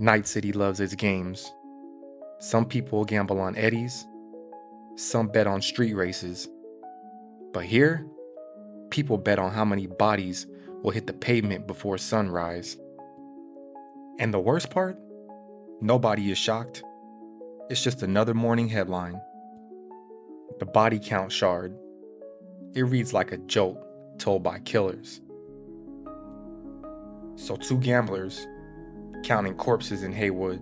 Night City loves its games. Some people gamble on eddies, some bet on street races. But here, people bet on how many bodies will hit the pavement before sunrise. And the worst part? Nobody is shocked. It's just another morning headline. The body count shard. It reads like a joke told by killers. So two gamblers counting corpses in Haywood,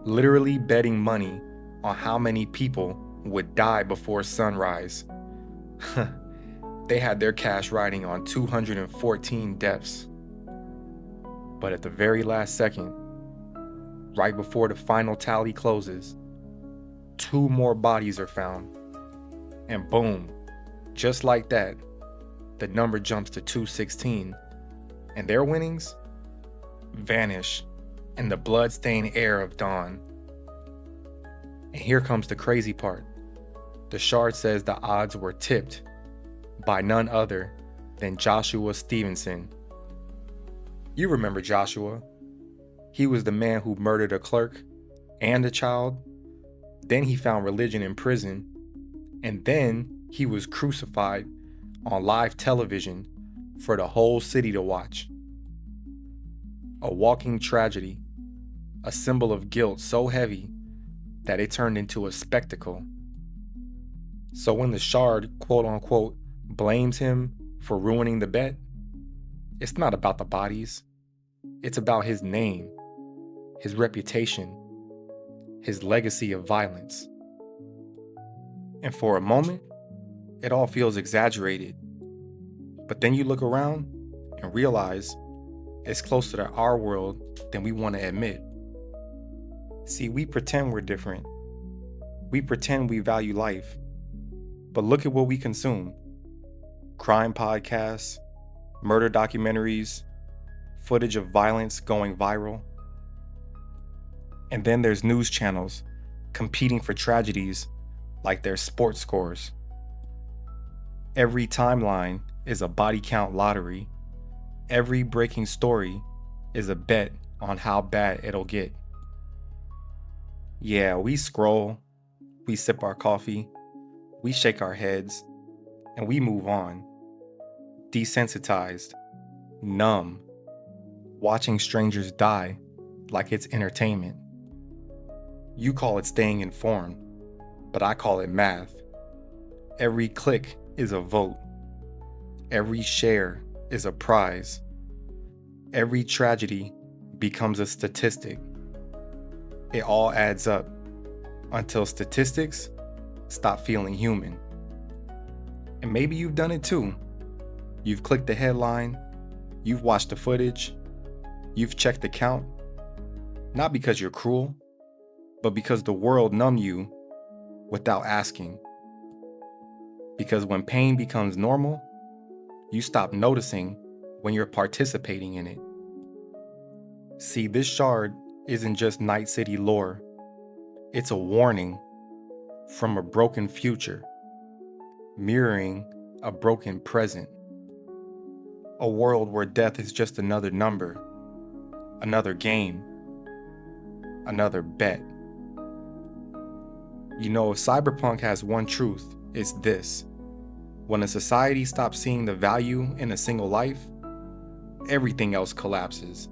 literally betting money on how many people would die before sunrise. They had their cash riding on 214 deaths. But at the very last second, right before the final tally closes, two more bodies are found. And boom, just like that, the number jumps to 216, and their winnings vanish in the blood-stained air of dawn. And here comes the crazy part. The shard says the odds were tipped by none other than Joshua Stephenson. You remember Joshua. He was the man who murdered a clerk and a child. Then he found religion in prison. And then he was crucified on live television for the whole city to watch. A walking tragedy, a symbol of guilt so heavy that it turned into a spectacle. So when the shard, quote unquote, blames him for ruining the bet, it's not about the bodies. It's about his name, his reputation, his legacy of violence. And for a moment, it all feels exaggerated. But then you look around and realize it's closer to our world than we want to admit. See, we pretend we're different. We pretend we value life. But look at what we consume. Crime podcasts, murder documentaries, footage of violence going viral. And then there's news channels competing for tragedies like their sports scores. Every timeline is a body count lottery. Every breaking story is a bet on how bad it'll get. Yeah, we scroll, we sip our coffee, we shake our heads, and we move on. Desensitized, numb, watching strangers die like it's entertainment. You call it staying informed, but I call it math. Every click is a vote. Every share is a prize. Every tragedy becomes a statistic. It all adds up until statistics stop feeling human. And maybe you've done it too. You've clicked the headline, you've watched the footage, you've checked the count, not because you're cruel, but because the world numbed you without asking. Because when pain becomes normal, you stop noticing when you're participating in it. See, this shard isn't just Night City lore. It's a warning from a broken future, mirroring a broken present. A world where death is just another number, another game, another bet. You know, if Cyberpunk has one truth, it's this. When a society stops seeing the value in a single life, everything else collapses.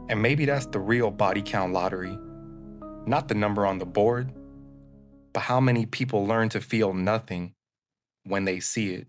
And maybe that's the real body count lottery. Not the number on the board, but how many people learn to feel nothing when they see it.